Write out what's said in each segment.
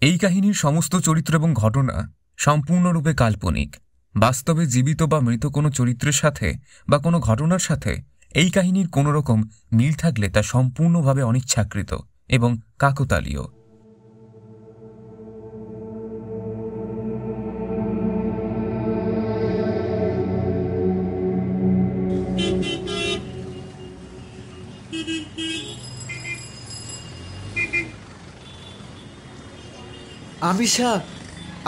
এই কাহিনীর সমস্ত চরিত্র এবং ঘটনা সম্পূর্ণরূপে কাল্পনিক। বাস্তবে জীবিত বা মৃত কোনো চরিত্রের সাথে বা কোনো ঘটনার সাথে এই কাহিনীর কোনো রকম মিল থাকলে তা সম্পূর্ণভাবে অনিচ্ছাকৃত এবং কাকতালীয়। আমিশা,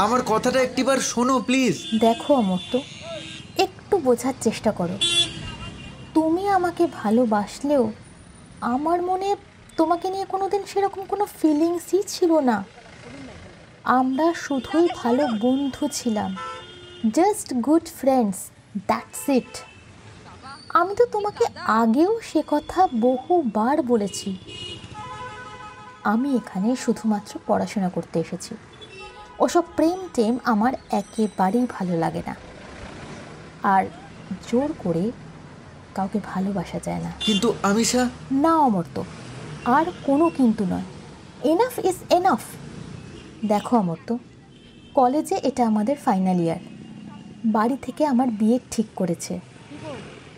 আমার কথাটা একটিবার শোনো প্লিজ। দেখো অমর্ত্য, একটু বোঝার চেষ্টা করো। তুমি আমাকে ভালোবাসলেও আমার মনে তোমাকে নিয়ে কোনোদিন সেরকম কোনো ফিলিংসই ছিল না। আমরা শুধুই ভালো বন্ধু ছিলাম, just good friends, that's it. আমি তো তোমাকে আগেও সে কথা বহুবার বলেছি। আমি এখানে শুধুমাত্র পড়াশোনা করতে এসেছি। ওসব প্রেম টেম আমার একেবারেই ভালো লাগে না, আর জোর করে কাউকে ভালোবাসা যায় না। কিন্তু আমিশা। না অমর্ত্য, আর কোনো কিন্তু নয়। Enough is enough. দেখো অমর্ত্য, কলেজে এটা আমাদের ফাইনাল ইয়ার। বাড়ি থেকে আমার বিয়ে ঠিক করেছে।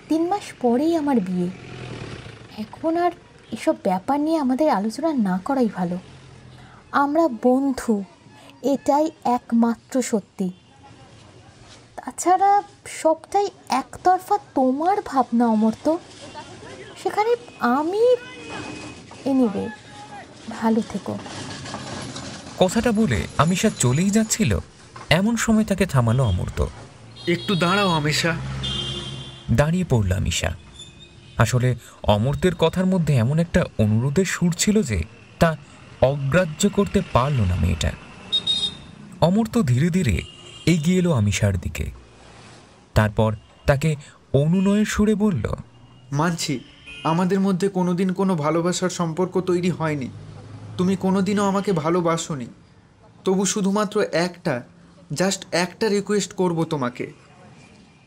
3 মাস পরেই আমার বিয়ে। এখন আর এসব ব্যাপার নিয়ে আমাদের আলোচনা না করাই ভালো। আমরা বন্ধু, এটাই একমাত্র সত্যি। তাছাড়া সবটাই একতরফা তোমার ভাবনা অমর্ত্য, সেখানে আমি। এনিওয়ে, ভালো থেকো। কথাটা বলে আমিশা চলেই যাচ্ছিল, এমন সময় তাকে থামালো অমর্ত্য। একটু দাঁড়াও আমিশা। দাঁড়িয়ে পড়ল আমিশা। আসলে অমর্ত্যের কথার মধ্যে এমন একটা অনুরোধের সুর ছিল যে তা অগ্রাহ্য করতে পারল না মেয়েটা। অমর্ত্য ধীরে ধীরে এগিয়ে এলো আমিশার দিকে। তারপর তাকে অনুনয়ের সুরে বলল, মানছি আমাদের মধ্যে কোনোদিন কোনো ভালোবাসার সম্পর্ক তৈরি হয়নি। তুমি কোনোদিনও আমাকে ভালোবাসোনি। তবু শুধুমাত্র জাস্ট একটা রিকোয়েস্ট করব তোমাকে।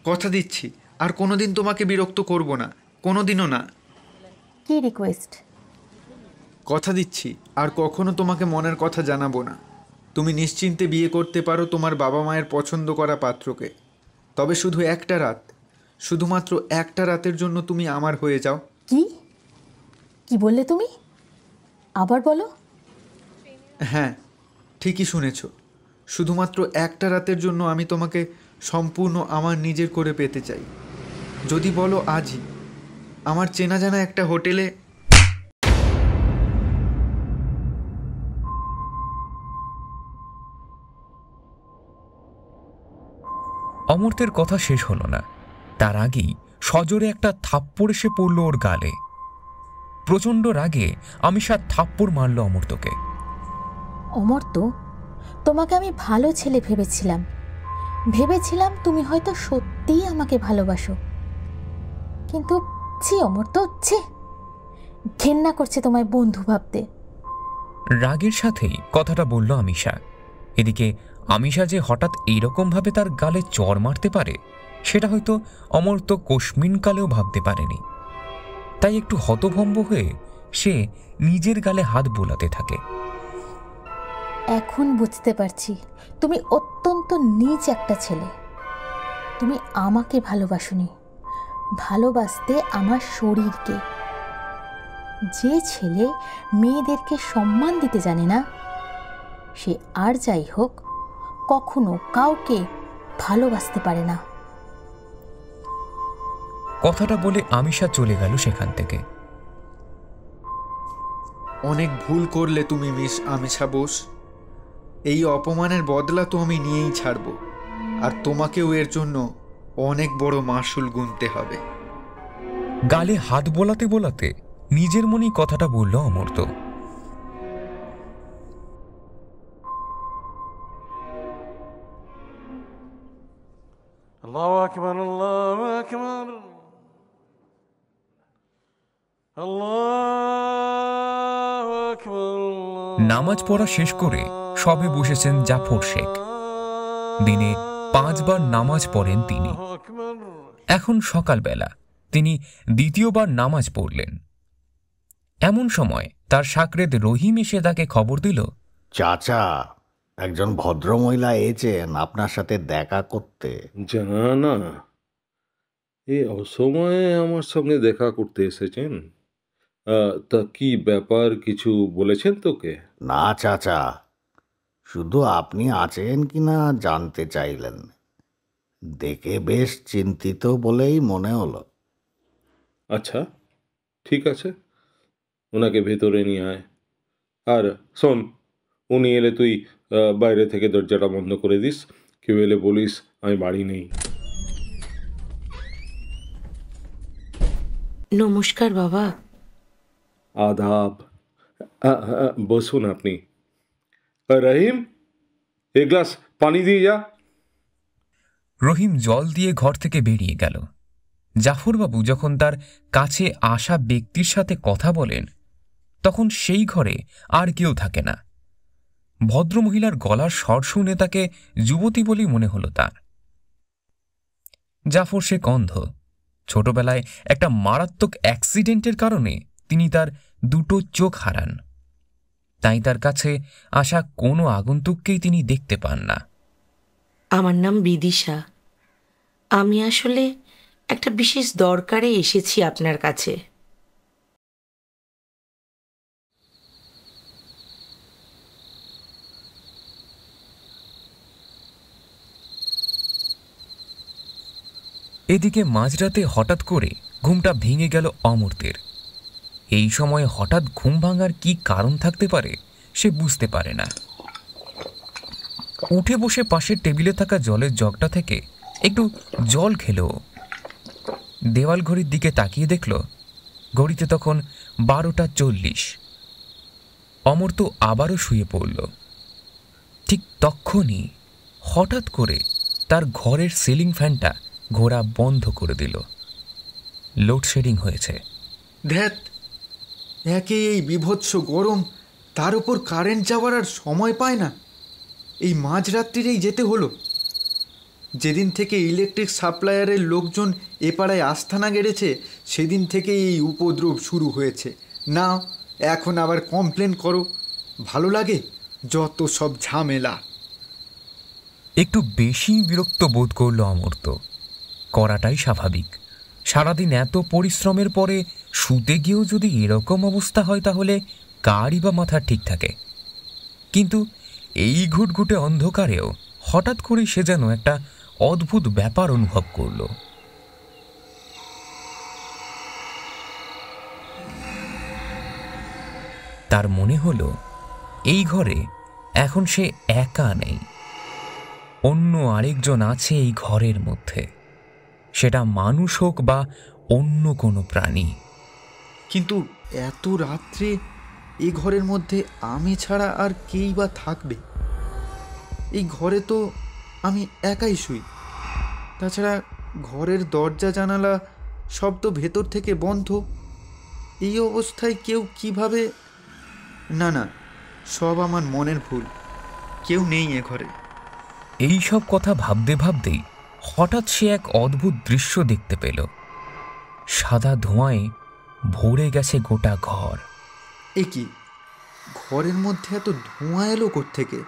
কথা দিচ্ছি আর কোনোদিন তোমাকে বিরক্ত করব না, কোনোদিনও না। কি রিকোয়েস্ট? কথা দিচ্ছি আর কখনো তোমাকে মনের কথা জানাবো না। তুমি নিশ্চিন্তে বিয়ে করতে পারো তোমার বাবা মায়ের পছন্দ করা পাত্রকে। তবে শুধু একটা রাত, শুধুমাত্র একটা রাতের জন্য তুমি আমার হয়ে যাও। কি কি বললে তুমি? আবার বলো। হ্যাঁ, ঠিকই শুনেছ। শুধুমাত্র একটা রাতের জন্য আমি তোমাকে সম্পূর্ণ আমার নিজের করে পেতে চাই। যদি বলো আজই, আমার চেনা জানা একটা হোটেলে। অমর্ত্যের কথা শেষ হলো না, তার আগেই সজোরে একটা থাপ্পড় এসে পড়ল ওর গালে। প্রচণ্ড রাগে আমিশা থাপ্পড় মারল অমর্ত্যকে। অমর্ত্য, তোমাকে আমি ভালো ছেলে ভেবেছিলাম তুমি হয়তো সত্যিই আমাকে ভালোবাসো। কিন্তু ছি অমর্ত্য, ছি, ঘেন্না করছে তোমায় বন্ধু ভাবতে। রাগের সাথেই কথাটা বলল আমিশা। এদিকে আমিশা যে হঠাৎ এইরকমভাবে তার গালে চড় মারতে পারে সেটা হয়তো অমর্ত্য কোশমিনকালেও ভাবতে পারেনি। তাই একটু হতভম্ব হয়ে সে নিজের গালে হাত বোলাতে থাকে। এখন বুঝতে পারছি তুমি অত্যন্ত নীচ একটা ছেলে। তুমি আমাকে ভালোবাসোনি, ভালোবাসতে আমার শরীরকে। যে ছেলে মেয়েদেরকে সম্মান দিতে জানে না, সে আর যাই হোক কখনো কাউকে ভালোবাসতে পারে না। কথাটা বলে আমিশা চলে গেল সেখান থেকে। অনেক ভুল করলে তুমি মিস আমিশা বোস। এই অপমানের বদলা তো আমি নিয়েই ছাড়ব, আর তোমাকেও এর জন্য অনেক বড় মাসুল গুনতে হবে। গালে হাত বোলাতে বোলাতে নিজের মনেই কথাটা বলল অমর্ত্য। আল্লাহু আকবার, আল্লাহু আকবার, আল্লাহু আকবার। নামাজ পড়া শেষ করে সবে বসেছেন জাফর শেখ। দিনে 5 বার নামাজ পড়েন তিনি। এখন সকালবেলা তিনি দ্বিতীয়বার নামাজ পড়লেন। এমন সময় তার সাকরেদ রহিম এসে তাকে খবর দিল চাচা, একজন ভদ্রমহিলা এসেছেন আপনার সাথে দেখা করতে। জানা, এই অসময়ে আমার সঙ্গে দেখা করতে এসেছেন? তা কি ব্যাপার, কিছু বলেছেন তোকে? না চাচা, শুধু আপনি আছেন কিনা জানতে চাইলেন। দেখে বেশ চিন্তিত বলেই মনে হলো। আচ্ছা, ঠিক আছে, ওনাকে ভেতরে নিয়ে আয়। আর শোন, উনি এলে তুই বাইরে থেকে দরজাটা বন্ধ করে দিস। কেউ এলে বলিস আমি বাড়ি নেই। নমস্কার বাবা। আদাব। বসুন আপনি। রহিম, এক গ্লাস পানি দিয়ে যা। রহিম জল দিয়ে ঘর থেকে বেরিয়ে গেল। জাফরবাবু যখন তার কাছে আসা ব্যক্তির সাথে কথা বলেন, তখন সেই ঘরে আর কেউ থাকে না। ভদ্রমহিলার গলার স্বর শুনে তাকে যুবতী বলেই মনে হলো তার। জাফর শেখ অন্ধ। ছোটবেলায় একটা মারাত্মক অ্যাক্সিডেন্টের কারণে তিনি তার দুটো চোখ হারান। তাই তার কাছে আসা কোনো আগন্তুককেই তিনি দেখতে পান না। আমার নাম বিদিশা। আমি আসলে একটা বিশেষ দরকারে এসেছি আপনার কাছে। এদিকে মাঝরাতে হঠাৎ করে ঘুমটা ভেঙে গেল অমর্তের। এই সময় হঠাৎ ঘুম ভাঙার কি কারণ থাকতে পারে সে বুঝতে পারে না। উঠে বসে পাশের টেবিলে থাকা জলের জগটা থেকে একটু জল খেল। দেওয়াল ঘড়ির দিকে তাকিয়ে দেখল ঘড়িতে তখন 12:40। অমর্ত আবারও শুয়ে পড়ল। ঠিক তখনই হঠাৎ করে তার ঘরের সিলিং ফ্যানটা ঘোরা বন্ধ করে দিল। লোডশেডিং হয়েছে। ধ্যাত, একে এই বিভৎস গরম, তার উপর কারেন্ট যাওয়ার আর সময় পায় না। এই মাঝরাত্রিরেই যেতে হলো। যেদিন থেকে ইলেকট্রিক সাপ্লায়ারের লোকজন এ পাড়ায় আস্থানা গেড়েছে সেদিন থেকে এই উপদ্রব শুরু হয়েছে। না, এখন আবার কমপ্লেন করো। ভালো লাগে যত সব ঝামেলা। একটু বেশি বিরক্ত বোধ করল অমর্ত। করাটাই স্বাভাবিক। সারাদিন এত পরিশ্রমের পরে শুতে গিয়েও যদি এরকম অবস্থা হয় তাহলে কারই বা মাথা ঠিক থাকে। কিন্তু এই ঘুটঘুটে অন্ধকারেও হঠাৎ করে সে যেন একটা অদ্ভুত ব্যাপার অনুভব করল। তার মনে হলো এই ঘরে এখন সে একা নেই, অন্য আরেকজন আছে এই ঘরের মধ্যে। সেটা মানুষ হোক বা অন্য কোনো প্রাণী। কিন্তু এত রাত্রে এই ঘরের মধ্যে আমি ছাড়া আর কেই বা থাকবে? এই ঘরে তো আমি একাই শুই। তাছাড়া ঘরের দরজা জানালা সব তো ভেতর থেকে বন্ধ। এই অবস্থায় কেউ কিভাবে? না না, সব আমার মনের ভুল। কেউ নেই এ ঘরে। এই সব কথা ভাবতে ভাবতেই হঠাৎ সে এক অদ্ভুত দৃশ্য দেখতে পেল। সাদা ধোঁয়ায় ভরে গেছে গোটা ঘর। এ কি, ঘরের মধ্যে এত ধোঁয়া এলো কোত্থেকে?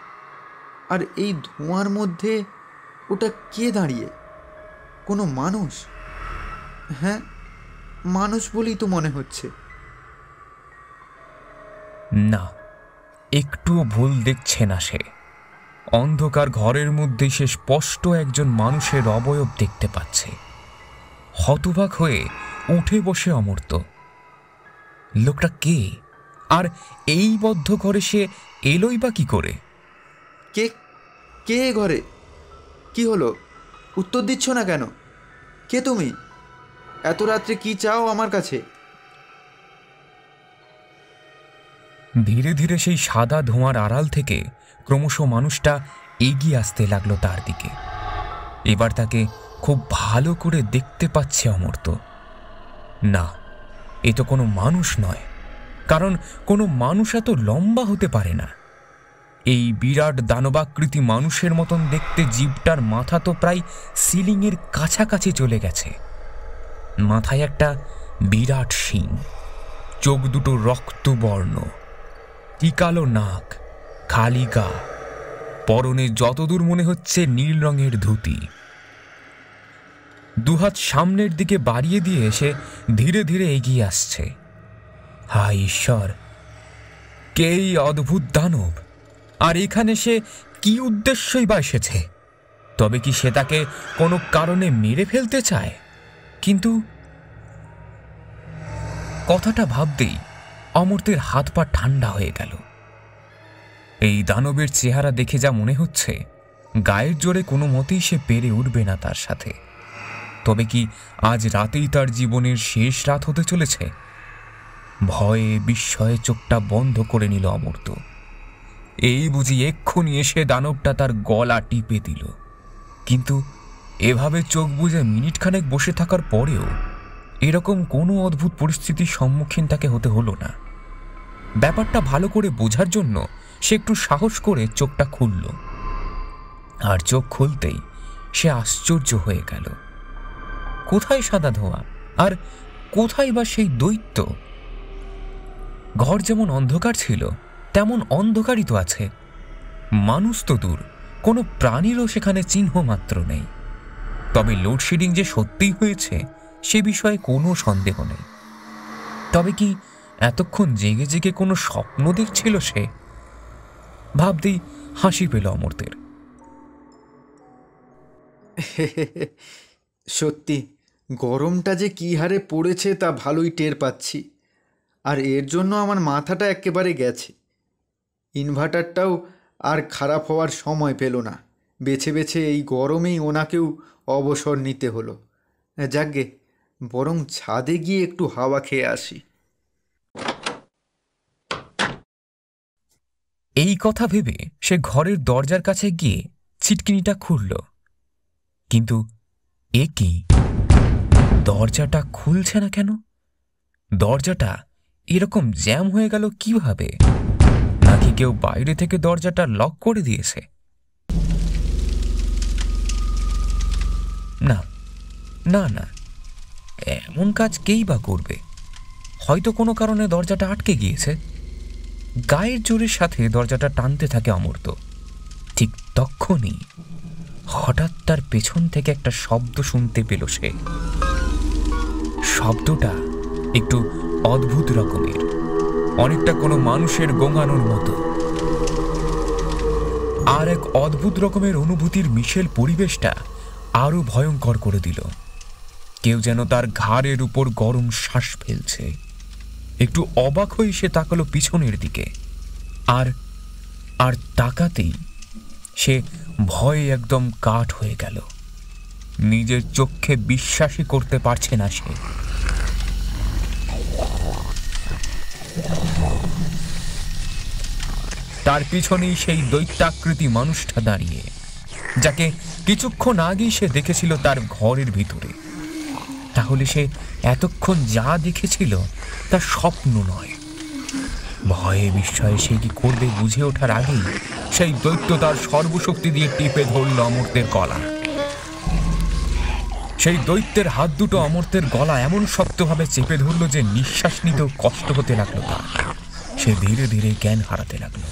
আর এই ধোঁয়ার মধ্যে ওটা কে দাঁড়িয়ে? কোনো মানুষ? হ্যাঁ, মানুষ বলেই তো মনে হচ্ছে। না, একটুও ভুল দেখছে না সে। অন্ধকার ঘরের মধ্যে সে স্পষ্ট একজন মানুষের অবয়ব দেখতে পাচ্ছে। হতবাক হয়ে উঠে বসে অমর্ত। লোকটা কে? আর এই বদ্ধ ঘরে সে এলোই বা কি করে? কে কে ঘরে? কি হলো? উত্তর দিচ্ছ না কেন? কে তুমি? এত রাত্রে কি চাও আমার কাছে? ধীরে ধীরে সেই সাদা ধোঁয়ার আড়াল থেকে ক্রমশ মানুষটা এগিয়ে আসতে লাগলো তার দিকে। এবার তাকে খুব ভালো করে দেখতে পাচ্ছে অমর্ত। না, এ তো কোনো মানুষ নয়, কারণ কোনো মানুষ এত লম্বা হতে পারে না। এই বিরাট দানবাকৃতি মানুষের মতন দেখতে জীবটার মাথা তো প্রায় সিলিংয়ের কাছাকাছি চলে গেছে। মাথায় একটা বিরাট শিং, চোখ দুটো রক্তবর্ণ, টিকালো নাক, খালি গা, পরনে যতদূর মনে হচ্ছে নীল রঙের ধুতি। দুহাত সামনের দিকে বাড়িয়ে দিয়ে সে ধীরে ধীরে এগিয়ে আসছে। হায় ঈশ্বর, কে এই অদ্ভুত দানব? আর এখানে সে কি উদ্দেশ্যই বা এসেছে? তবে কি সে তাকে কোনো কারণে মেরে ফেলতে চায়? কিন্তু কথাটা ভাবতেই অমর্ত্যের হাত পা ঠান্ডা হয়ে গেল। এই দানবের চেহারা দেখে যা মনে হচ্ছে, গায়ের জোরে কোনো মতেই সে পেরে উঠবে না তার সাথে। তবে কি আজ রাতেই তার জীবনের শেষ রাত হতে চলেছে? ভয়ে বিস্ময়ে চোখটা বন্ধ করে নিল অমর্ত্য। এই বুঝি এক্ষুনি এসে দানবটা তার গলা টিপে দিল। কিন্তু এভাবে চোখ বুজে মিনিটখানেক বসে থাকার পরেও এরকম কোনো অদ্ভুত পরিস্থিতির সম্মুখীন তাকে হতে হলো না। ব্যাপারটা ভালো করে বোঝার জন্য সে একটু সাহস করে চোখটা খুলল। আর চোখ খুলতেই সে আশ্চর্য হয়ে গেল। কোথায় সাদা ধোঁয়া, আর কোথায় বা সেই দৈত্য? ঘর যেমন অন্ধকার ছিল তেমন অন্ধকারই তো আছে। মানুষ তো দূর, কোনো প্রাণীরও সেখানে চিহ্ন মাত্র নেই। তবে লোডশেডিং যে সত্যিই হয়েছে সে বিষয়ে কোনো সন্দেহ নেই। তবে কি এতক্ষণ জেগে জেগে কোনো স্বপ্ন দেখছিল সে? ভাবতেই হাসি পেল অমর্ত্যের। সত্যি গরমটা যে কী হারে পড়েছে তা ভালোই টের পাচ্ছি। আর এর জন্য আমার মাথাটা একেবারে গেছে। ইনভার্টারটাও আর খারাপ হওয়ার সময় পেল না। বেছে বেছে এই গরমেই ওনাকেও অবসর নিতে হলো। যাকগে, বরং ছাদে গিয়ে একটু হাওয়া খেয়ে আসি। এই কথা ভেবে সে ঘরের দরজার কাছে গিয়ে ছিটকিনিটা খুলল। কিন্তু এ কি, দরজাটা খুলছে না কেন? দরজাটা এরকম জ্যাম হয়ে গেল কিভাবে? নাকি কেউ বাইরে থেকে দরজাটা লক করে দিয়েছে? না না না, এমন কাজ কেই বা করবে? হয়তো কোনো কারণে দরজাটা আটকে গিয়েছে। গায়ের জোরের সাথে দরজাটা টানতে থাকে অমর্ত্য। ঠিক তখনই হঠাৎ তার পেছন থেকে একটা শব্দ শুনতে পেল সে। শব্দটা একটু অদ্ভুত রকমের, অনেকটা কোনো মানুষের গোঙানোর মতো। আর এক অদ্ভুত রকমের অনুভূতির মিশেল পরিবেশটা আরো ভয়ঙ্কর করে দিল। কেউ যেন তার ঘাড়ের উপর গরম শ্বাস ফেলছে। একটু অবাক হয়ে সে তাকালো পিছনের দিকে। আর আর তাকাতেই সে ভয়ে একদম কাঠ হয়ে গেল। নিজের চোখে বিশ্বাসই করতে পারছে না সে। তার পিছনেই সেই দৈত্যাকৃতি মানুষটা দাঁড়িয়ে, যাকে কিছুক্ষণ আগেই সে দেখেছিল তার ঘরের ভিতরে। তাহলে সে এতক্ষণ যা দেখেছিল তা স্বপ্ন নয়। ভয়ে বিস্ময়ে সে কি করবে বুঝে ওঠার আগেই সেই দৈত্য তার সর্বশক্তি দিয়ে টিপে ধরল অমর্ত্যের গলা। সেই দৈত্যের হাত দুটো অমর্ত্যের গলা এমন শক্তভাবে চেপে ধরল যে নিঃশ্বাস নিতেও কষ্ট হতে লাগলো তার। সে ধীরে ধীরে জ্ঞান হারাতে লাগলো।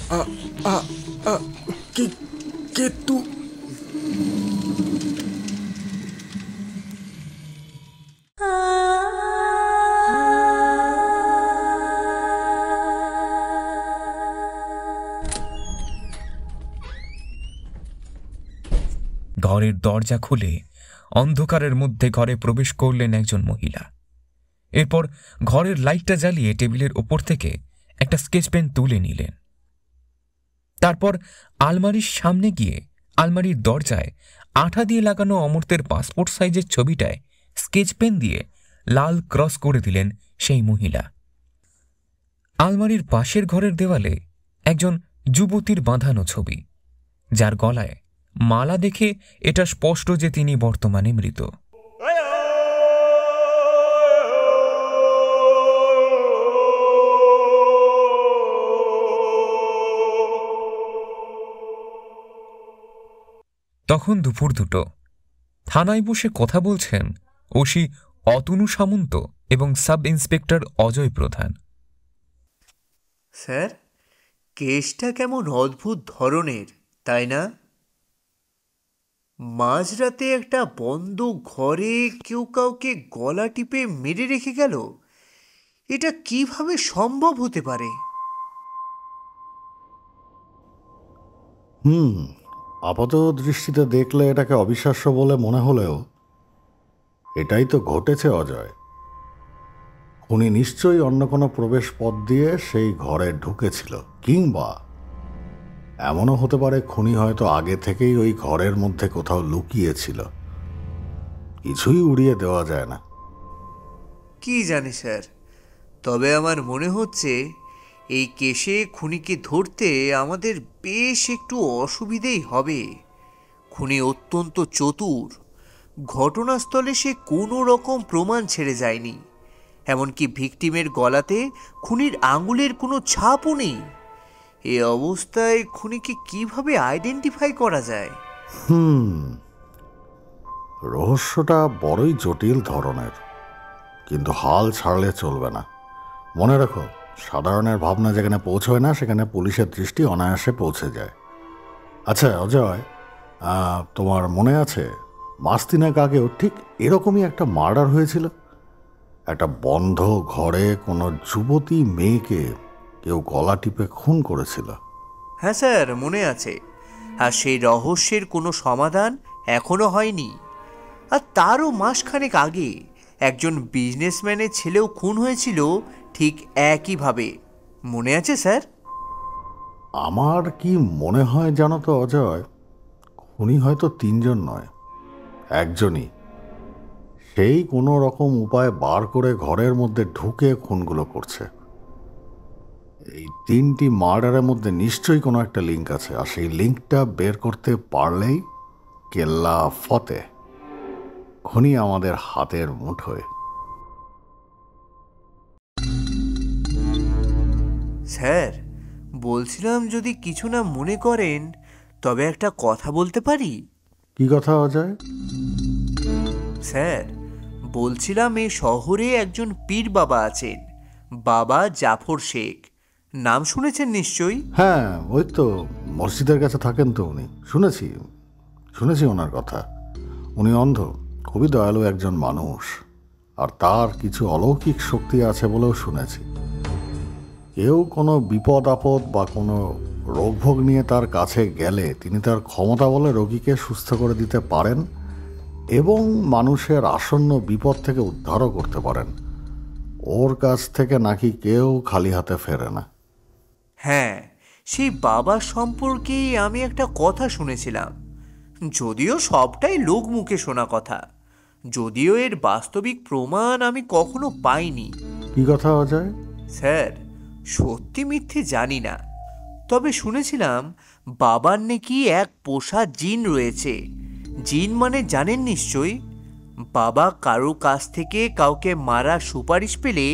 ঘরের দরজা খুলে অন্ধকারের মধ্যে ঘরে প্রবেশ করলেন একজন মহিলা। এরপর ঘরের লাইটটা জ্বালিয়ে টেবিলের ওপর থেকে একটা স্কেচ পেন তুলে নিলেন। তারপর আলমারির সামনে গিয়ে আলমারির দরজায় আঠা দিয়ে লাগানো অমর্ত্যের পাসপোর্ট সাইজের ছবিটায় স্কেচ পেন দিয়ে লাল ক্রস করে দিলেন সেই মহিলা। আলমারির পাশের ঘরের দেওয়ালে একজন যুবতীর বাঁধানো ছবি, যার গলায় মালা দেখে এটা স্পষ্ট যে তিনি বর্তমানে মৃত। তখন দুপুর 2টো। থানায় বসে কথা বলছেন ওসি অতনু সামন্ত এবং সাব ইন্সপেক্টর অজয় প্রধান। স্যার, কেসটা কেমন অদ্ভুত ধরনের, তাই না? মাঝরাতে একটা বন্ধ ঘরে কেউ কাউকে গলা টিপে মেরে রেখে গেল। এটা কিভাবে সম্ভব হতে পারে? আপাত দৃষ্টিতে দেখলে এটাকে অবিশ্বাস্য বলে মনে হলেও এটাই তো ঘটেছে অজয়। উনি নিশ্চয়ই অন্য কোনো প্রবেশ পথ দিয়ে সেই ঘরে ঢুকেছিল, কিংবা এমনও হতে পারে খুনি হয়তো আগে থেকেই ওই ঘরের মধ্যে কোথাও লুকিয়েছিল। কিছুই উড়িয়ে দেওয়া যায় না। কি জানি স্যার, তবে আমার মনে হচ্ছে এই কেসে খুনিকে ধরতে আমাদের বেশ একটু অসুবিধেই হবে। খুনি অত্যন্ত চতুর। ঘটনাস্থলে সে কোনো রকম প্রমাণ ছেড়ে যায়নি। এমনকি ভিকটিমের গলাতে খুনির আঙুলের কোনো ছাপও নেই। এ অবস্থায় খুনিকে কিভাবে আইডেন্টিফাই করা যায়? রহস্যটা বড়ই জটিল ধরনের, কিন্তু হাল ছাড়লে চলবে না। মনে রাখো, সাধারণের ভাবনা যেখানে পৌঁছয় না সেখানে পুলিশের দৃষ্টি অনায়াসে পৌঁছে যায়। আচ্ছা অজয়, তোমার মনে আছে মাস তিনেক আগেও ঠিক এরকমই একটা মার্ডার হয়েছিল? একটা বন্ধ ঘরে কোনো যুবতী মেয়েকে কেউ গলা টিপে খুন করেছিল। হ্যাঁ স্যার, মনে আছে। আর সেই রহস্যের কোনো সমাধান এখনো হয়নি। আর তারও মাসখানেক আগে একজন বিজনেসম্যানের ছেলেও খুন হয়েছিল ঠিক একইভাবে। মনে আছে স্যার? আমার কি মনে হয় জানো তো অজয়, খুনি হয়তো তিনজন নয়, একজনই। সেই কোনো রকম উপায় বার করে ঘরের মধ্যে ঢুকে খুনগুলো করছে। এই তিনটি মার্ডারের মধ্যে নিশ্চয়ই কোনো একটা লিঙ্ক আছে, আর সেই লিঙ্কটা বের করতে পারলেই কেল্লা ফতে, খুনি আমাদের হাতের মুঠোয়। স্যার, বলছিলাম যদি কিছু না মনে করেন তবে একটা কথা বলতে পারি? কি কথা অজয়? স্যার, বলছিলাম এই শহরে একজন পীর বাবা আছেন, বাবা জাফর শেখ। নাম শুনেছেন নিশ্চয়ই? হ্যাঁ, ওই তো মসজিদের কাছে থাকেন তো উনি। শুনেছি ওনার কথা। উনি অন্ধ, খুবই দয়ালু একজন মানুষ, আর তার কিছু অলৌকিক শক্তি আছে বলেও শুনেছি। কেউ কোনো বিপদ আপদ বা কোনো রোগভোগ নিয়ে তার কাছে গেলে তিনি তার ক্ষমতা বলে রোগীকে সুস্থ করে দিতে পারেন এবং মানুষের আসন্ন বিপদ থেকে উদ্ধারও করতে পারেন। ওর কাছ থেকে নাকি কেউ খালি হাতে ফেরে না। হ্যাঁ, সেই বাবা সম্পর্কেই আমি একটা কথা শুনেছিলাম। যদিও সবটাই লোক মুখে শোনা কথা, যদিও এর বাস্তবিক প্রমাণ আমি কখনো পাইনি। কি কথা অজয়? স্যার, সত্যি মিথ্যে জানি না, তবে শুনেছিলাম বাবার নাকি এক পোষা জিন রয়েছে। জিন মানে জানেন নিশ্চয়ই। বাবা কারো কাছ থেকে কাউকে মারার সুপারিশ পেলে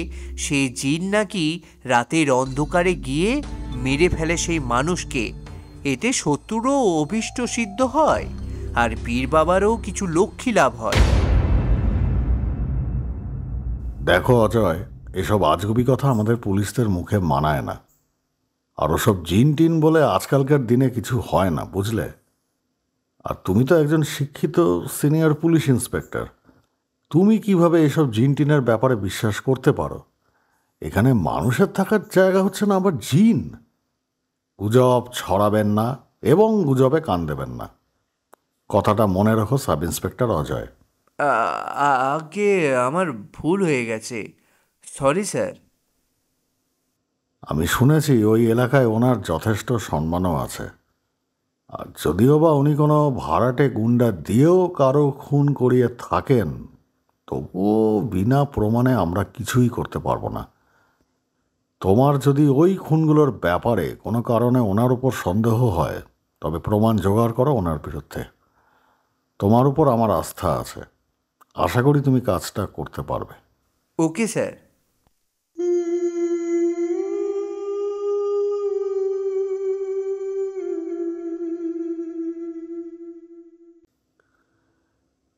সেই জিন নাকি রাতের অন্ধকারে গিয়ে মেরে ফেলে সেই মানুষকে। এতে শত্রুরও অভীষ্ট সিদ্ধ হয়, আর পীর বাবারও কিছু লক্ষ্মী লাভ হয়। দেখো অজয়, এসব আজগুবি কথা আমাদের পুলিশদের মুখে মানায় না। আর ওসব জিন টিন বলে আজকালকার দিনে কিছু হয় না, বুঝলে? আর তুমি তো একজন শিক্ষিত সিনিয়র পুলিশ ইন্সপেক্টর, তুমি কিভাবে এসব জিন টিনের ব্যাপারে বিশ্বাস করতে পারো? এখানে মানুষের থাকার জায়গা হচ্ছে না আবার জিন। গুজব ছড়াবেন না এবং গুজবে কান দেবেন না, কথাটা মনে রাখো সাব ইন্সপেক্টর অজয়। আগে আমার ভুল হয়ে গেছে, সরি স্যার। আমি শুনেছি ওই এলাকায় ওনার যথেষ্ট সম্মানও আছে। আর যদিও বা উনি কোনো ভাড়াটে গুন্ডা দিয়েও কারো খুন করিয়ে থাকেন, তবুও বিনা প্রমাণে আমরা কিছুই করতে পারবো না। তোমার যদি ওই খুনগুলোর ব্যাপারে কোনো কারণে ওনার উপর সন্দেহ হয়, তবে প্রমাণ জোগাড় করো ওনার বিরুদ্ধে। তোমার উপর আমার আস্থা আছে, আশা করি তুমি কাজটা করতে পারবে। Okay sir.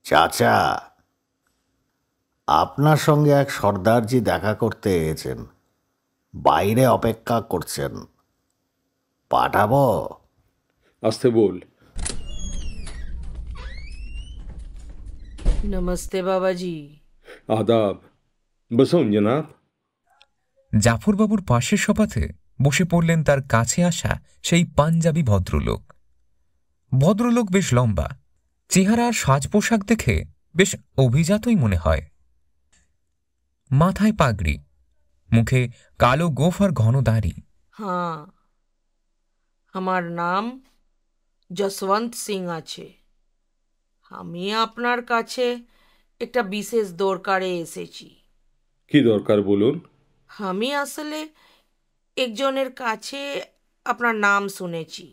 চাচা, আপনার সঙ্গে এক সর্দারজি দেখা করতে এসেছেন, বাইরে অপেক্ষা করছেন। পাঠাবো? আস্তে বল। नमस्ते बाबा जी। आदाब। बसुन जनाब। জাফরবাবুর পাশের সোফাতে বসে পড়লেন তার কাছে আসা সেই পাঞ্জাবি ভদ্রলোক। ভদ্রলোক বেশ লম্বা, চেহারা আর সাজ পোশাক দেখে বেশ অভিজাতই মনে হয়। মাথায় পাগড়ি, মুখে কালো গোফ আর ঘন দাড়ি। हाँ, আমার নাম যশবন্ত সিং আছে। আমি আপনার কাছে একটা বিশেষ দরকারে এসেছি। কি দরকার বলুন? আমি আসলে একজনের কাছে আপনার নাম শুনেছি।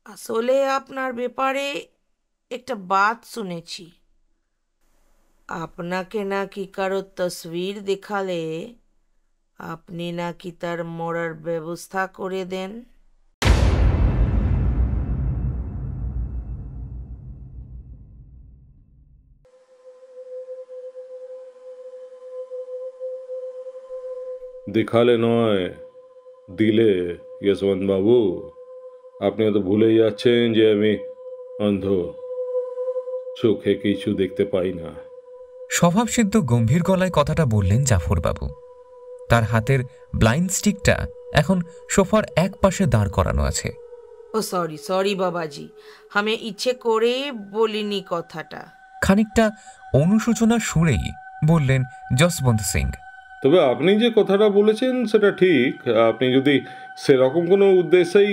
আসলে আপনার ব্যাপারে একটা বাত শুনেছি। আপনাকে নাকি কারো তসবির দেখালে আপনি নাকি তার মরার ব্যবস্থা করে দেন। দেখালে নয়, দিলে যশবন্ত বাবু। আপনি তো ভুলে যাচ্ছেন যে আমি অন্ধ, চোখে কিছু দেখতে পাই না। স্বভাবসিদ্ধ গম্ভীর গলায় কথাটা বললেন জাফরবাবু। তার হাতের ব্লাইন্ড স্টিকটা এখন সোফার এক পাশে দাঁড় করানো আছে। ও সরি সরি বাবাজি, আমি ইচ্ছে করে বলিনি কথাটা। খানিকটা অনুশোচনা সুরেই বললেন যশবন্ত সিং। তবে আপনি যে কথাটা বলেছেন সেটা ঠিক। আপনি যদি সেরকম কোনো উদ্দেশ্যেই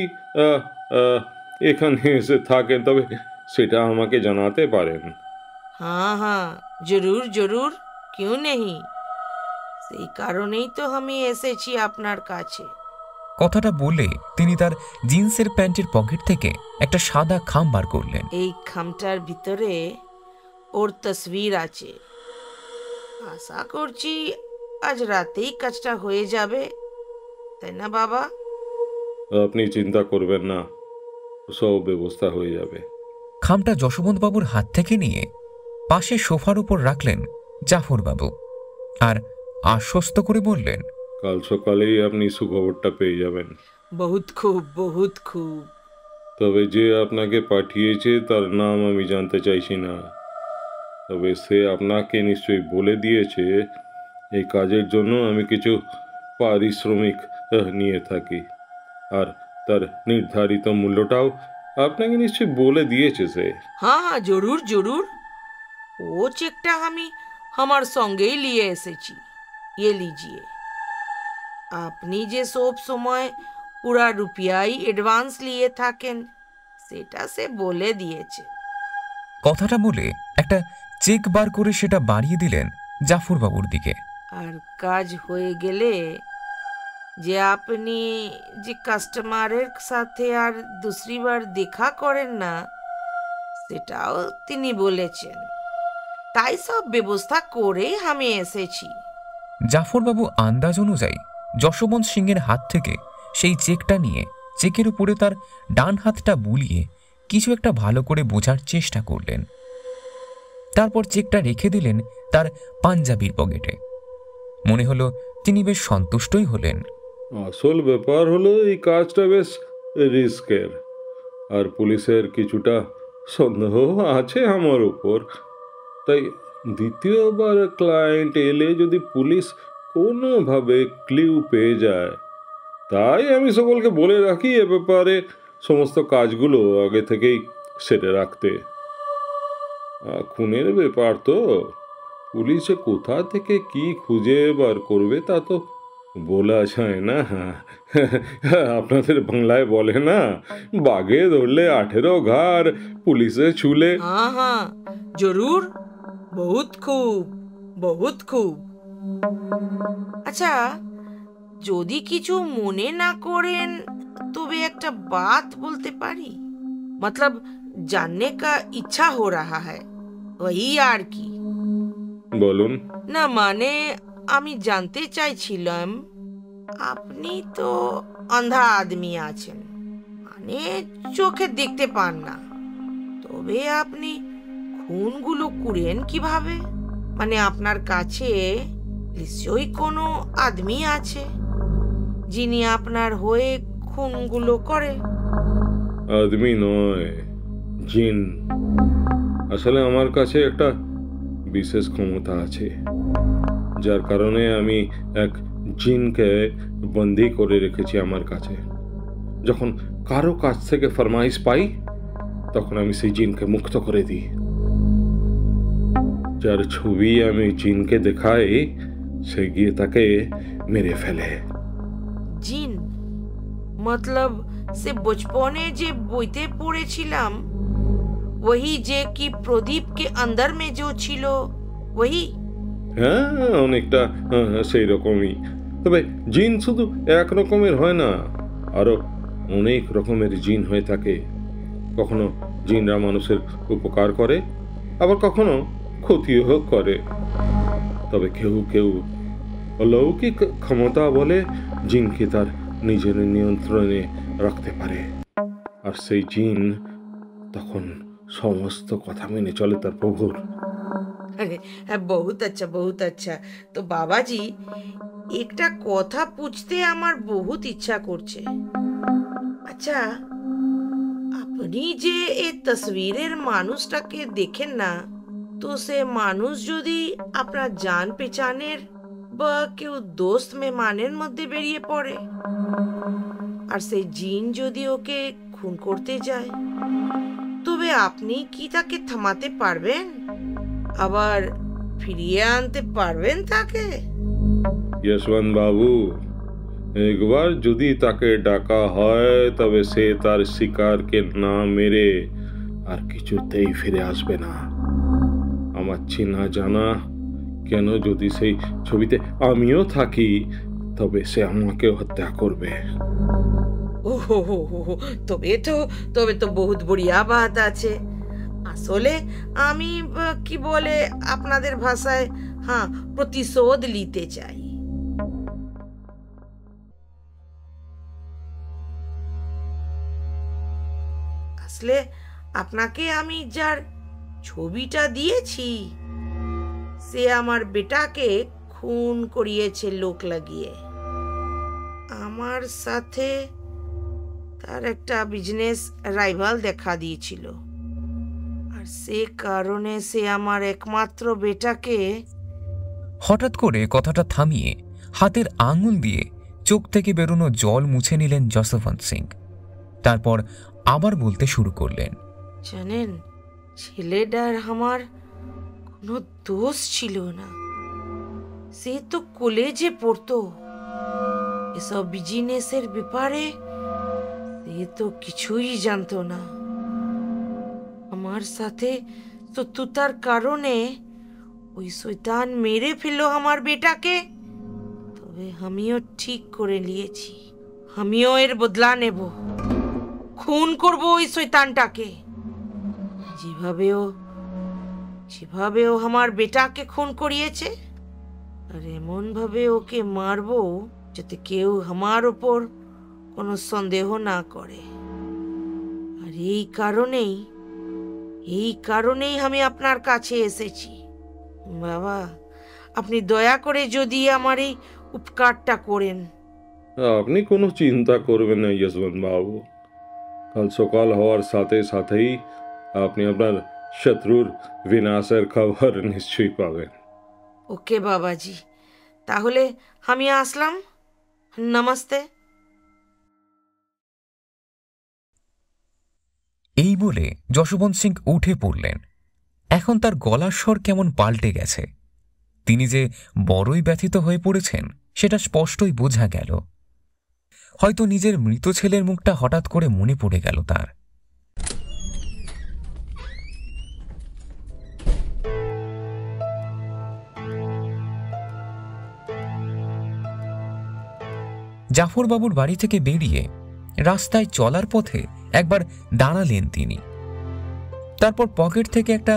এখানে এসে থাকেন তবে সেটা আমাকে জানাতে পারেন। हाँ हाँ, जरूर जरूर, क्यों नहीं। সেই কারণেই তো আমি এসেছি আপনার কাছে। কথাটা বলে তিনি তার জিন্সের প্যান্টের পকেট থেকে একটা সাদা খাম বার করলেন। এই খামটার ভিতরে ওর তসবির আছে। আশা করছি আজ রাতেই কাজটা হয়ে যাবে, তাই না বাবা? আপনি চিন্তা করবেন না, সব ব্যবস্থা হয়ে যাবে। খামটা যশবন্তবাবুর হাত থেকে নিয়ে পাশে সোফার উপর রাখলেন জাফরবাবু আর আশ্বস্ত করে বললেন, কাল সকালেই আপনি সুখবরটা পেয়ে যাবেন। বহুত খুব, বহুত খুব। তবে যে আপনাকে পাঠিয়েছে তার নাম আমি জানতে চাইছি না। তবে সে আপনাকে নিশ্চয়ই বলে দিয়েছে এই কাজের জন্য আমি কিছু পারিশ্রমিক নিয়ে থাকি, আর তার নির্ধারিত মূল্যটাও আপনাকে নিশ্চয়ই বলে দিয়েছে সে। হ্যাঁ হ্যাঁ, জরুর জরুর। ও চেকটা আমি আমার সঙ্গেই নিয়ে এসেছি। ये लीजिए। আপনি যে সব সময় পুরা রুপিয়াই অ্যাডভান্স নিয়ে থাকেন সেটা সে বলে দিয়েছে। কথাটা বলে একটা চেক বার করে সেটা বাড়িয়ে দিলেন জাফরবাবুর দিকে। আর কাজ হয়ে গেলে যে আপনি যে কাস্টমারের সাথে আর দুসরিবার দেখা করেন না সেটাও তিনি বলেছেন। তাই সব ব্যবস্থা করেই আমি এসেছি। জাফরবাবু আন্দাজ অনুযায়ী যশবন্ত সিংয়ের হাত থেকে সেই চেকটা নিয়ে চেকের উপরে তার ডান হাতটা বুলিয়ে কিছু একটা ভালো করে বোঝার চেষ্টা করলেন। তারপর চেকটা রেখে দিলেন তার পাঞ্জাবির পকেটে। মনে হলো তিনি বেশ সন্তুষ্টই হলেন। আসল ব্যাপার হলো এই কাজটা বেশ রিস্কের, আর পুলিশের কিছুটা সন্দেহ আছে আমার উপর। তাই দ্বিতীয়বার ক্লায়েন্ট এলে যদি পুলিশ কোনোভাবে ক্লিউ পেয়ে যায়, তাই আমি সকলকে বলে রাখি এ ব্যাপারে সমস্ত কাজগুলো আগে থেকেই সেরে রাখতে। খুনের ব্যাপার তো, পুলিশে কোথা থেকে কি খুঁজে বার করবে তা তো বলা যায় না। আপনাদের বাংলায় বলে না, বাঘে ধরলে 18 ঘাড়, পুলিশে ছুলে। हाँ हाँ जरूर, बहुत खूब बहुत खूब। আচ্ছা, যদি কিছু মনে না করেন তবে একটা बात बोलते पारी, मतलब जानने का इच्छा हो रहा है, वही আর কি। বলুন। না মানে আমি জানতে চাইছিলাম, আপনি তো অন্ধা আদমি আছেন, মানে চোখে দেখতে পান না, তবে আপনি খুনগুলো করেন কিভাবে? মানে আপনার কাছে নিশ্চয়ই কোনো আদমি আছে যিনি আপনার হয়ে খুনগুলো করে। আদমি নয়, জিন। আসলে আমার কাছে একটা বিশেষ ক্ষমতা আছে, যার কারণে আমি এক জিনকে বন্দি করে রেখেছি আমার কাছে। যখন কারো কাছ থেকে ফরমাইশ পাই, তখন আমি সেই জিনকে মুক্ত করে দিই। যার ছবি আমি জিনকে দেখাই, সে গিয়ে তাকে মেরে ফেলে। জিন মতলব সে বচপনে যে বইতে পড়েছিলাম, वही যে কি প্রদীপ কে अंदर में जो ছিল वही? হ্যাঁ, অনেকটা সেই রকমই। তবে জিন শুধু এক রকমের হয় না, আরো অনেক রকমের জিন হয়ে থাকে। কখনো জিনরা মানুষের উপকার করে, আবার কখনো ক্ষতিও করে। তবে কেউ কেউ অলৌকিক ক্ষমতা বলে জিনকে তার নিজের নিয়ন্ত্রণে রাখতে পারে, আর সেই জিন তখন সমস্ত কথা মেনে চলে তার প্রভুর। अरे बहुत अच्छा बहुत अच्छा। তো বাবাজি, একটা কথা পুছতে আমার বহুত ইচ্ছা করছে। আচ্ছা, আপনি যে এই তসবিরের মানুষটাকে দেখেন না, তো সে মানুষ যদি আপনার জান পেচানের বা কেউ দোস্ত মেহমানের মধ্যে বেরিয়ে পড়ে, আর সেই জিন যদি ওকে খুন করতে যায়, তবে আপনি কি তাকে থামাতে পারবেন? আবার ফিরিয়ে আনতে পারবেন তাকে? যশবন্ত বাবু, একবার যদি তাকে ডাকা হয়, তবে সে তার শিকারকে না মেরে আর কিছুতেই ফিরে আসবে না। আমার চেনা জানা কেন, যদি সেই ছবিতে আমিও থাকি, তবে সে আমাকে হত্যা করবে। তবে তো বহুত বড়িয়া বাত আছে। আসলে আমি কি বলে আপনাদের ভাষায় প্রতিশোধ নিতে চাই। আসলে আপনাকে আমি যার ছবিটা দিয়েছি, সে আমার বেটাকে খুন করিয়েছে লোক লাগিয়ে। আমার সাথে তার একটা বিজনেস রাইভাল দেখা দিয়েছিল, আর সে কারণে সে আমার একমাত্র বেটাকে। হঠাৎ করে কথাটা থামিয়ে হাতের আঙুল দিয়ে চোখ থেকে বেরোনো জল মুছে নিলেন যশবন্ত সিং। তারপর আবার বলতে শুরু করলেন, জানেন, ছেলেটার আমার কোনো দোষ ছিল না। সে তো কলেজে পড়তো, এসব বিজনেসের ব্যাপারে সে তো কিছুই জানতো না। আমার সাথে শত্রুতার কারণে ওই শয়তান মেরে ফেললো আমার বেটাকে। তবে আমিও ঠিক করে নিয়েছি, আমিও এর বদলা নেব। খুন করব ওই শয়তানটাকে, যেভাবে ও আমার বেটাকে খুন করিয়েছে, আর এমন ভাবে ওকে মারবো যাতে কেউ আমার উপর কোনো সন্দেহ না করে। আর এই কারণেই আমি আপনার কাছে এসেছি। বাবা, আপনি দয়া করে যদি আমার এই উপকারটা করেন। আপনি কোনো চিন্তা করবেন না যশবন্ত বাবু। কাল সকাল হওয়ার সাথে সাথেই আপনি আপনার শত্রুর বিনাশের খবর নিশ্চয়ই পাবেন। ওকে বাবাজি, তাহলে আমি আসলাম। নমস্তে। এই বলে যশবন্ত সিং উঠে পড়লেন। এখন তার গলার স্বর কেমন পাল্টে গেছে। তিনি যে বড়ই ব্যথিত হয়ে পড়েছেন সেটা স্পষ্টই বোঝা গেল। হয়তো নিজের মৃত ছেলের মুখটা হঠাৎ করে মনে পড়ে গেল তার। জাফরবাবুর বাড়ি থেকে বেরিয়ে রাস্তায় চলার পথে একবার দাঁড়ালেন তিনি। তারপর পকেট থেকে একটা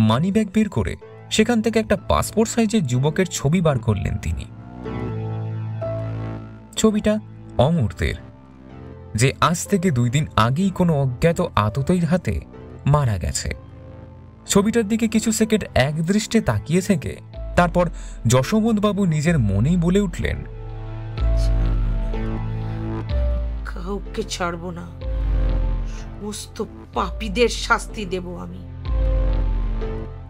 মানিব্যাগ বের করে সেখান থেকে একটা পাসপোর্ট সাইজের যুবকের ছবি বার করলেন তিনি। ছবিটা অমূর্তের, যে আজ থেকে 2 দিন আগেই কোনো অজ্ঞাত আততায়ীর হাতে মারা গেছে। ছবিটার দিকে কিছু সেকেন্ড একদৃষ্টে তাকিয়ে থেকে তারপর যশবন্তবাবু নিজের মনেই বলে উঠলেন, কাউকে ছাড়বো না, সমস্ত পাপীদের শাস্তি দেব আমি।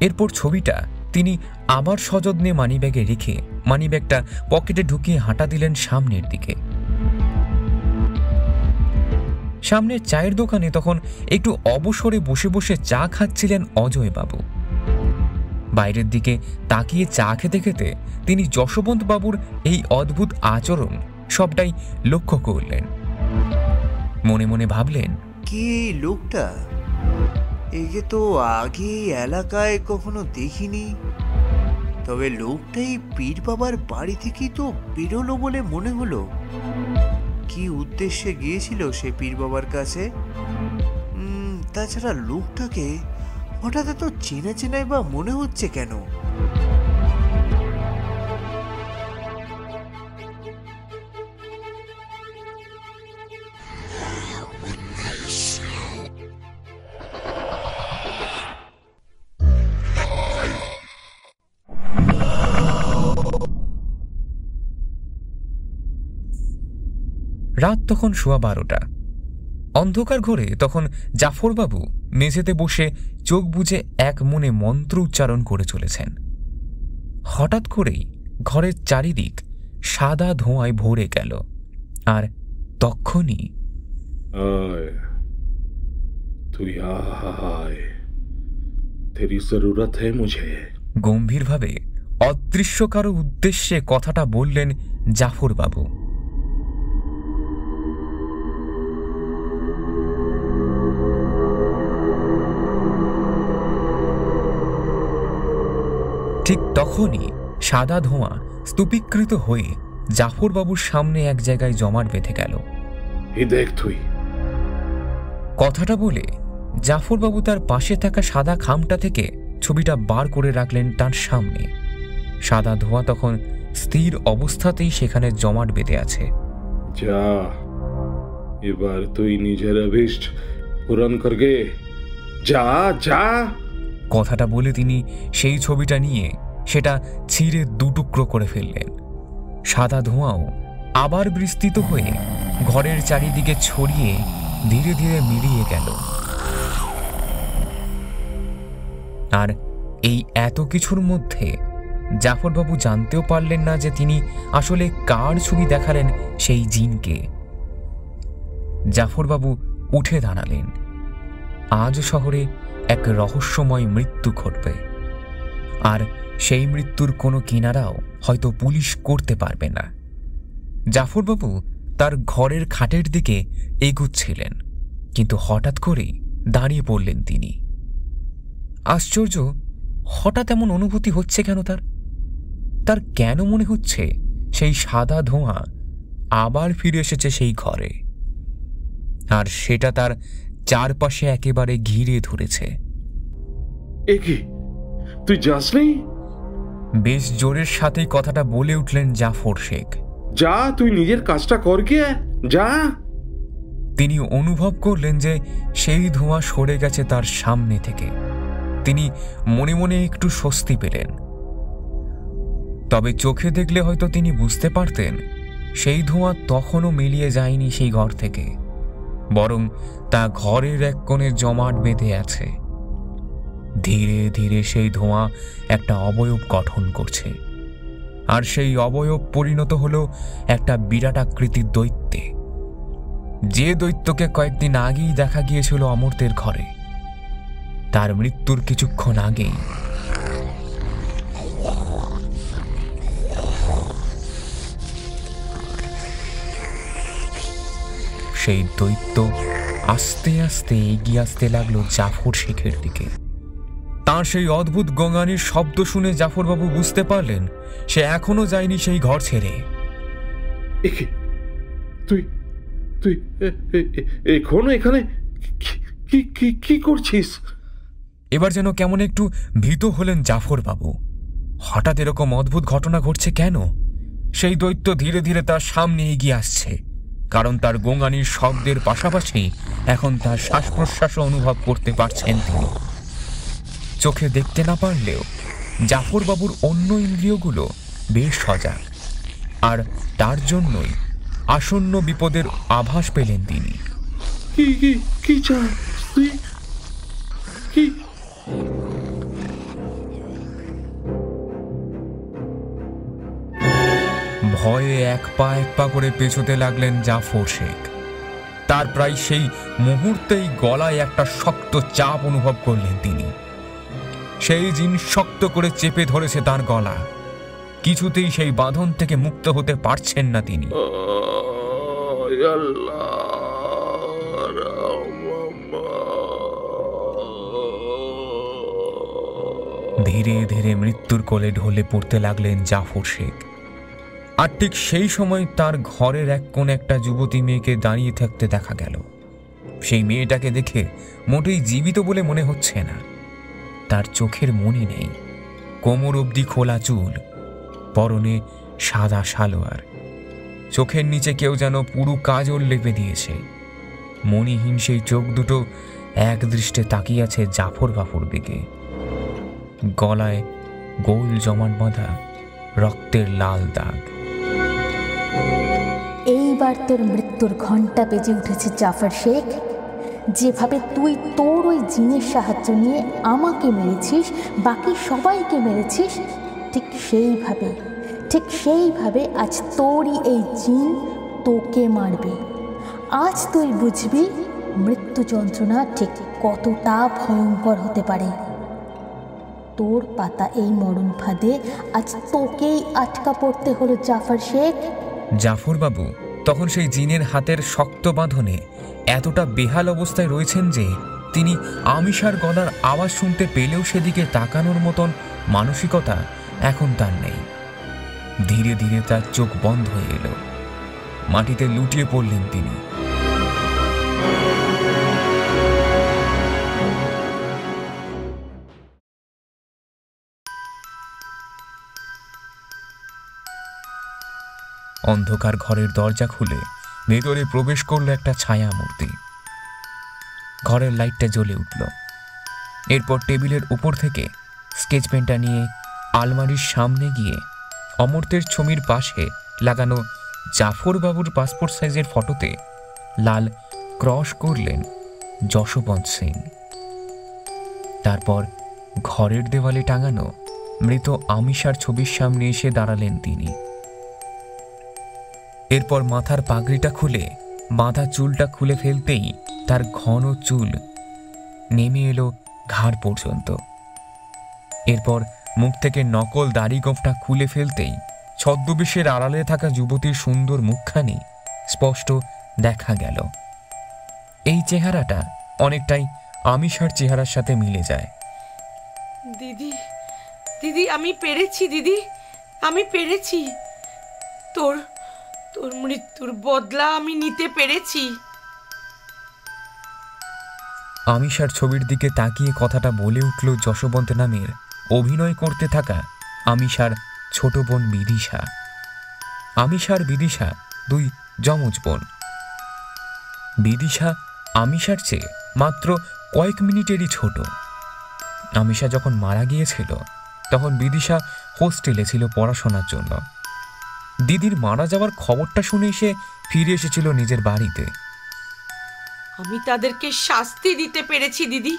এরপর ছবিটা তিনি আবার সযত্নে মানিব্যাগে রেখে মানিব্যাগটা পকেটে ঢুকিয়ে হাঁটা দিলেন সামনের দিকে। সামনের চায়ের দোকানে তখন একটু অবসরে বসে বসে চা খাচ্ছিলেন অজয় বাবু। বাইরের দিকে তাকিয়ে চা খেতে খেতে তিনি যশবন্ত বাবুর এই অদ্ভুত আচরণ সবটাই লক্ষ্য করলেন। মনে মনে ভাবলেন, কে এই লোকটা? একে তো আগে এলাকায় কখনো দেখিনি, তবে লোকটাই পীর বাবার বাড়ি থেকেই তো বেরোলো বলে মনে হলো। কি উদ্দেশ্যে গিয়েছিল সে পীর বাবার কাছে? তাছাড়া লোকটাকে হঠাৎ এত চেনা চেনাই বা মনে হচ্ছে কেন? রাত তখন 12:15। অন্ধকার ঘরে তখন জাফরবাবু মেঝেতে বসে চোখ বুজে এক মনে মন্ত্র উচ্চারণ করে চলেছেন। হঠাৎ করেই ঘরের চারিদিক সাদা ধোঁয়ায় ভরে গেল, আর তখনই গম্ভীরভাবে অদৃশ্য কারো উদ্দেশ্যে কথাটা বললেন জাফরবাবু। ঠিক তখনই সাদা ধোঁয়া স্তূপীকৃত হয়ে জাফরবাবুর সামনে এক জায়গায় জমাট বেঁধে গেল। দেখ তুই। কথাটা বলে জাফরবাবু তার পাশে থাকা সাদা খামটা থেকে ছবিটা বার করে রাখলেন তার সামনে। সাদা ধোঁয়া তখন স্থির অবস্থাতেই সেখানে জমাট বেঁধে আছে। যা, এবার তুই নিজের অভিষ্ট পূরণ করগে। যা যা। কথাটা বলে তিনি সেই ছবিটা নিয়ে সেটা ছিঁড়ে দুটুকরো করে ফেললেন। সাদা ধোঁয়াও আবার বিস্তৃত হয়ে ঘরের চারিদিকে ছড়িয়ে ধীরে ধীরে মিলিয়ে গেল। আর এই এত কিছুর মধ্যে জাফরবাবু জানতেও পারলেন না যে তিনি আসলে কার ছবি দেখালেন সেই জিনকে। জাফরবাবু উঠে দাঁড়ালেন। আজ শহরে এক রহস্যময় মৃত্যু ঘটবে, আর সেই মৃত্যুর কোনো কিনারাও হয়তো পুলিশ করতে পারবে না। জাফরবাবু তার ঘরের খাটের দিকে এগুচ্ছিলেন, কিন্তু হঠাৎ করেই দাঁড়িয়ে পড়লেন তিনি। আশ্চর্য, হঠাৎ এমন অনুভূতি হচ্ছে কেন তার কেন মনে হচ্ছে সেই সাদা ধোঁয়া আবার ফিরে এসেছে সেই ঘরে, আর সেটা তার চারপাশে একেবারে ঘিরে ধরেছে। তুই যাসনি? বেশ জোরের সাথেই কথাটা বলে উঠলেন জাফর শেখ। যা, তুই নিজের কাজটা কর গিয়ে যা। তিনি অনুভব করলেন যে সেই ধোঁয়া সরে গেছে তার সামনে থেকে। তিনি মনে মনে একটু স্বস্তি পেলেন। তবে চোখে দেখলে হয়তো তিনি বুঝতে পারতেন সেই ধোঁয়া তখনও মিলিয়ে যায়নি সেই ঘর থেকে, বরং তা ঘরের এক কোণে জমাট বেঁধে আছে। ধীরে ধীরে সেই ধোঁয়া একটা অবয়ব গঠন করছে, আর সেই অবয়ব পরিণত হলো একটা বিরাট আকৃতির দৈত্যে, যে দৈত্যকে কয়েকদিন আগেই দেখা গিয়েছিল অমর্ত্যের ঘরে। তার মৃত্যুর কিছুক্ষণ আগেই সেই দৈত্য আস্তে আস্তে এগিয়ে আসতে লাগলো জাফর শেখের দিকে। তার সেই অদ্ভুত গঙ্গানির শব্দ শুনে জাফরবাবু বুঝতে পারলেন সে এখনো যায়নি সেই ঘর ছেড়ে। তুই তুই এখনো এখানে কি করছিস? এবার যেন কেমন একটু ভীত হলেন জাফরবাবু। হঠাৎ এরকম অদ্ভুত ঘটনা ঘটছে কেন? সেই দৈত্য ধীরে ধীরে তার সামনে এগিয়ে আসছে, কারণ তার গঙ্গানির শব্দের পাশাপাশি এখন তার শ্বাস প্রশ্বাসও অনুভব করতে পারছেন তিনি। চোখে দেখতে না পারলেও জাফরবাবুর অন্য ইন্দ্রিয়গুলো বেশ সজাগ, আর তার জন্যই আসন্ন বিপদের আভাস পেলেন তিনি। কি কি কি চাস তুই? কি ভয়ে এক পা করে পেছোতে লাগলেন জাফর শেখ। তার প্রায় সেই মুহূর্তেই গলায় একটা শক্ত চাপ অনুভব করলেন তিনি। সেই জিন শক্ত করে চেপে ধরেছে তার গলা। কিছুতেই সেই বাঁধন থেকে মুক্ত হতে পারছেন না তিনি। ধীরে ধীরে মৃত্যুর কোলে ঢলে পড়তে লাগলেন জাফর শেখ। আর ঠিক সেই সময় তার ঘরের এক কোণে একটা যুবতী মেয়েকে দাঁড়িয়ে থাকতে দেখা গেল। সেই মেয়েটাকে দেখে মোটেই জীবিত বলে মনে হচ্ছে না। তার চোখের মনি নেই, কোমর অবধি খোলা চুল, পরনে সাদা সালোয়ার, চোখের নিচে কেউ যেন পুরো কাজল লেপে দিয়েছে। মণিহীন সেই চোখ দুটো এক দৃষ্টে তাকিয়ে আছে জাফর বাবুর দিকে। গলায় গোল জমাট বাঁধা রক্তের লাল দাগ। এইবার তোর মৃত্যুর ঘণ্টা বেজে উঠেছে জাফর শেখ। যেভাবে তুই তোর ওই জিনের সাহায্য নিয়ে আমাকে মেরেছিস, বাকি সবাইকে মেরেছিস, ঠিক সেইভাবে আজ তোরই এই জিন তোকে মারবে। আজ তুই বুঝবি মৃত্যু যন্ত্রণা ঠিক কতটা ভয়ঙ্কর হতে পারে। তোর পাতা এই মরণ ফাঁদে আজ তোকেই আটকা পড়তে হলো জাফর শেখ। জাফর বাবু তখন সেই জিনের হাতের শক্ত বাঁধনে এতটা বেহাল অবস্থায় রয়েছেন যে তিনি আমিষার গলার আওয়াজ শুনতে পেলেও সেদিকে তাকানোর মতন মানসিকতা এখন তার নেই। ধীরে ধীরে তার চোখ বন্ধ হয়ে এলো। মাটিতে লুটিয়ে পড়লেন তিনি। অন্ধকার ঘরের দরজা খুলে ভেতরে প্রবেশ করলো একটা ছায়া মূর্তি। ঘরের লাইটটা জ্বলে উঠল। এরপর টেবিলের উপর থেকে স্কেচ পেনটা নিয়ে আলমারির সামনে গিয়ে অমর্ত্যের ছবির পাশে লাগানো জাফর বাবুর পাসপোর্ট সাইজের ফটোতে লাল ক্রস করলেন যশবন্ত সিং। তারপর ঘরের দেওয়ালে টাঙানো মৃত আমিষার ছবির সামনে এসে দাঁড়ালেন তিনি। এরপর মাথার পাগড়িটা খুলে বাঁধা চুলটা খুলে ফেলতেই তার ঘন চুল নেমে এলো ঘাড় পর্যন্ত। এরপর মুখ থেকে নকল দাড়ি গোঁফটা খুলে ফেলতেই ছদ্মবেশের আড়ালে থাকা যুবতীর সুন্দর মুখখানি স্পষ্ট দেখা গেল। এই চেহারাটা অনেকটাই আমিষার চেহারার সাথে মিলে যায়। দিদি, দিদি আমি পেরেছি, দিদি আমি পেরেছি। তোর তোর মৃত্যুর বদলা আমি নিতে পেরেছি। আমিষার ছবির দিকে তাকিয়ে কথাটা বলে উঠল যশবন্ত নামের অভিনয় করতে থাকা আমিষার ছোট বোন বিদিশা। আমিষার বিদিশা দুই যমজ বোন। বিদিশা আমিষার চেয়ে মাত্র কয়েক মিনিটেরই ছোট। আমিষা যখন মারা গিয়েছিল তখন বিদিশা হোস্টেলে ছিল পড়াশোনার জন্য। দিদির মারা যাওয়ার খবরটা শুনে সে ফিরে এসেছিল নিজের বাড়িতে। আমি তাদেরকে শাস্তি দিতে পেরেছি দিদি,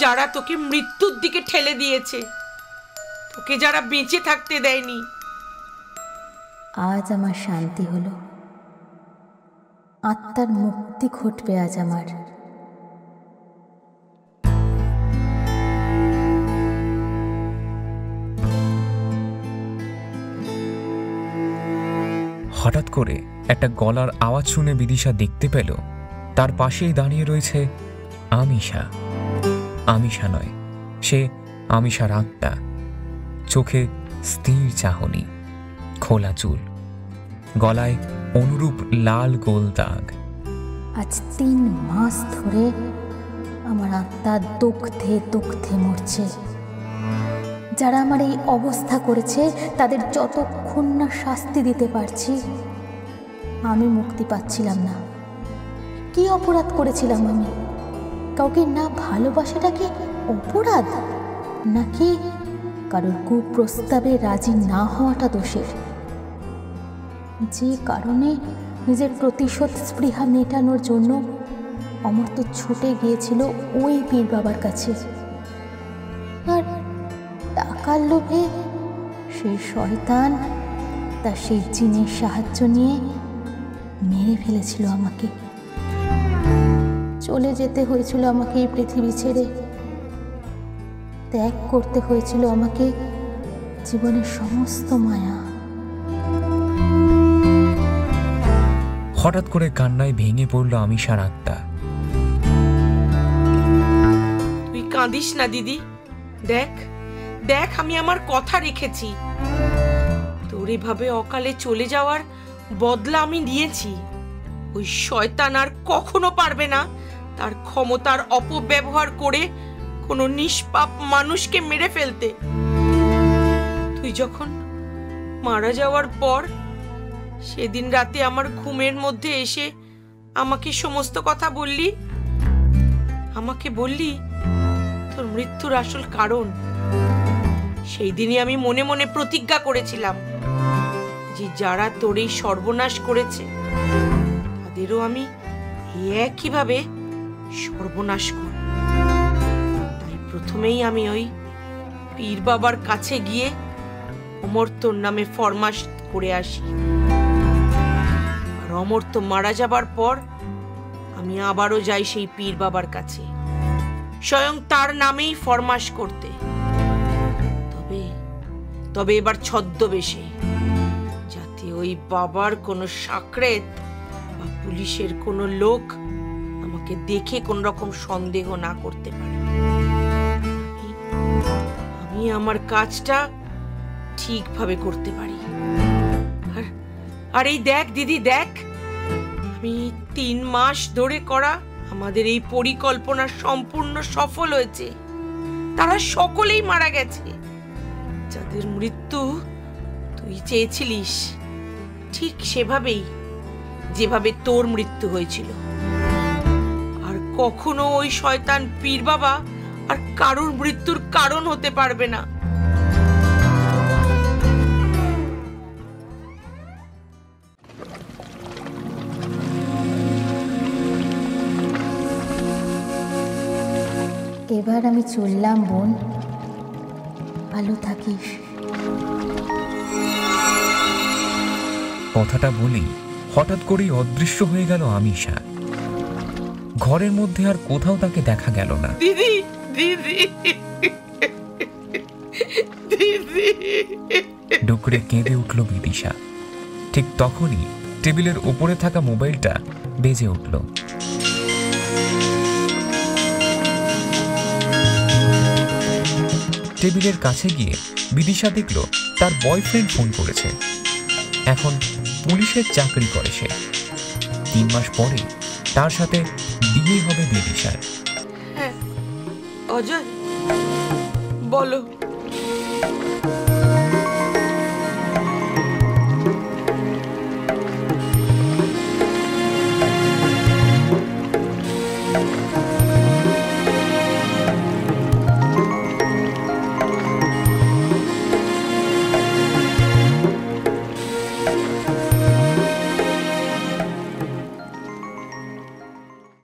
যারা তোকে মৃত্যুর দিকে ঠেলে দিয়েছে, তোকে যারা বেঁচে থাকতে দেয়নি। আজ আমার শান্তি হলো, আত্মার মুক্তি ঘটবে আজ আমার। হঠাৎ করে একটা গলার আওয়াজ শুনে বিদিশা দেখতে পেল তার পাশেই দাঁড়িয়ে রয়েছে আমিষা। আমিষা নয়, সে আমিষার আত্মা। চোখে স্থির চাহনি, খোলা চুল, গলায় অনুরূপ লাল গোল দাগ। আজ 3 মাস ধরে আমার আত্মা দুঃখে দুঃখে মরছে। যারা আমার এই অবস্থা করেছে তাদের যতক্ষণ না শাস্তি দিতে পারছি আমি মুক্তি পাচ্ছিলাম না। কি অপরাধ করেছিলাম আমি? কাউকে না ভালোবাসাটা কি অপরাধ, নাকি কারোর কুপ্রস্তাবে রাজি না হওয়াটা দোষের? যে কারণে নিজের প্রতিশোধ স্পৃহা মেটানোর জন্য অমর তো ছুটে গিয়েছিল ওই পীর বাবার কাছে, আর টাকার লোভে সেই শয়তান তার সেই জিনের সাহায্য নিয়ে মেরে ফেলেছিল আমাকে। চলে যেতে হয়েছিল আমাকে এই পৃথিবী ছেড়ে, ত্যাগ করতে হয়েছিল আমাকে জীবনের সমস্ত মায়া। হঠাৎ করে কান্নায় ভেঙে পড়ল আমিশার আত্মা। তুই কাঁদিস না দিদি, দেখ দেখ আমি আমার কথা রেখেছি। তোর এভাবে অকালে চলে যাওয়ার বদলা আমি নিয়েছি। ওই শয়তান আর কখনো পারবে না তার ক্ষমতার অপব্যবহার করে কোনো নিষ্পাপ মানুষকে মেরে ফেলতে। তুই যখন মারা যাওয়ার পর সেদিন রাতে আমার ঘুমের মধ্যে এসে আমাকে সমস্ত কথা বললি, আমাকে বললি তোর মৃত্যুর আসল কারণ। সেই দিনই আমি মনে মনে প্রতিজ্ঞা করেছিলাম যে যারা তোর এই সর্বনাশ করেছে তাদেরও আমি একইভাবে সর্বনাশ করব। তাই প্রথমেই আমি ওই পীর বাবার কাছে গিয়ে অমর তোর নামে ফরমাশ করে আসি। আর অমর তো মারা যাবার পর আমি আবারও যাই সেই পীর বাবার কাছে, স্বয়ং তার নামেই ফরমাশ করতে। তবে এবার ছদ্মবেশে, যাতে ওই বাবার কোনো সাকরেত বা পুলিশের কোনো লোক আমাকে দেখে কোন রকম সন্দেহ না করতে পারে। আমি আমার কাজটা ঠিকভাবে করতে পারি। আর এই দেখ দিদি, দেখ আমি 3 মাস ধরে করা আমাদের এই পরিকল্পনা সম্পূর্ণ সফল হয়েছে। তারা সকলেই মারা গেছে, যাদের মৃত্যু তুই চেয়েছিলিস ঠিক সেভাবেই, যেভাবে তোর মৃত্যু হয়েছিল। আর কখনো ওই শয়তান পীর বাবা আর কারোর মৃত্যুর কারণ হতে পারবে না। এবার আমি চললাম বোন, ভালো থাকিস। কথাটা বলেই হঠাৎ করেই অদৃশ্য হয়ে গেল আমিশা। ঘরের মধ্যে আর কোথাও তাকে দেখা গেল না। দিদি দিদি দিদি, ডুকরে কেঁদে উঠল বিদিশা। ঠিক তখনই টেবিলের উপরে থাকা মোবাইলটা বেজে উঠল। টেবিলের কাছে গিয়ে বিদিশা দেখল তার বয়ফ্রেন্ড ফোন করেছে। এখন পুলিশের চাকরি করে সে। 3 মাস পরে তার সাথে বিয়ে হবে বিদিশার। হ্যাঁ অজয় বলো।